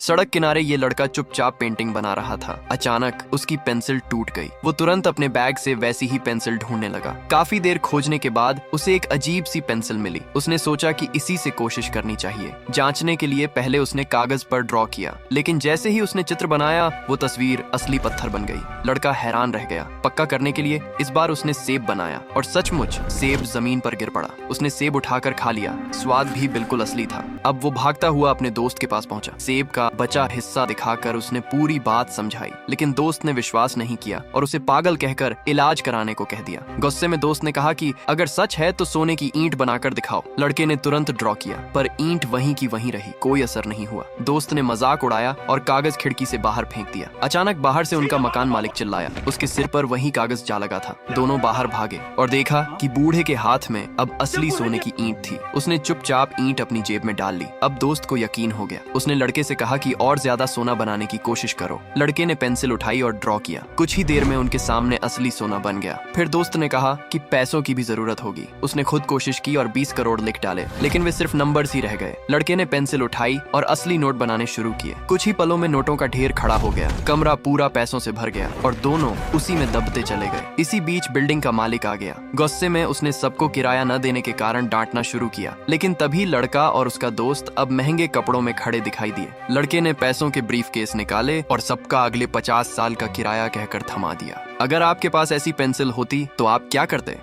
सड़क किनारे ये लड़का चुपचाप पेंटिंग बना रहा था। अचानक उसकी पेंसिल टूट गई। वो तुरंत अपने बैग से वैसी ही पेंसिल ढूंढने लगा। काफी देर खोजने के बाद उसे एक अजीब सी पेंसिल मिली। उसने सोचा कि इसी से कोशिश करनी चाहिए। जांचने के लिए पहले उसने कागज पर ड्रॉ किया, लेकिन जैसे ही उसने चित्र बनाया वो तस्वीर असली पत्थर बन गई। लड़का हैरान रह गया। पक्का करने के लिए इस बार उसने सेब बनाया और सचमुच सेब जमीन पर गिर पड़ा। उसने सेब उठाकर खा लिया। स्वाद भी बिल्कुल असली था। अब वो भागता हुआ अपने दोस्त के पास पहुंचा। सेब का बचा हिस्सा दिखाकर उसने पूरी बात समझाई, लेकिन दोस्त ने विश्वास नहीं किया और उसे पागल कहकर इलाज कराने को कह दिया। गुस्से में दोस्त ने कहा कि अगर सच है तो सोने की ईंट बनाकर दिखाओ। लड़के ने तुरंत ड्रॉ किया, पर ईंट वहीं की वहीं रही। कोई असर नहीं हुआ। दोस्त ने मजाक उड़ाया और कागज खिड़की से बाहर फेंक दिया। अचानक बाहर से उनका मकान मालिक चिल्लाया। उसके सिर पर वही कागज जा लगा था। दोनों बाहर भागे और देखा कि बूढ़े के हाथ में अब असली सोने की ईंट थी। उसने चुपचाप ईंट अपनी जेब में डाल ली। अब दोस्त को यकीन हो गया। उसने लड़के से कहा कि और ज्यादा सोना बनाने की कोशिश करो। लड़के ने पेंसिल उठाई और ड्रॉ किया। कुछ ही देर में उनके सामने असली सोना बन गया। फिर दोस्त ने कहा कि पैसों की भी जरूरत होगी। उसने खुद कोशिश की और 20 करोड़ लिख डाले, लेकिन वे सिर्फ नंबर्स ही रह गए। लड़के ने पेंसिल उठाई और असली नोट बनाने शुरू किए। कुछ ही पलों में नोटों का ढेर खड़ा हो गया। कमरा पूरा पैसों से भर गया और दोनों उसी में दबते चले गए। इसी बीच बिल्डिंग का मालिक आ गया। गुस्से में उसने सबको किराया न देने के कारण डांटना शुरू किया, लेकिन तभी लड़का और उसका दोस्त अब महंगे कपड़ों में खड़े दिखाई दिए। लड़के ने पैसों के ब्रीफकेस निकाले और सबका अगले 50 साल का किराया कहकर थमा दिया। अगर आपके पास ऐसी पेंसिल होती तो आप क्या करते?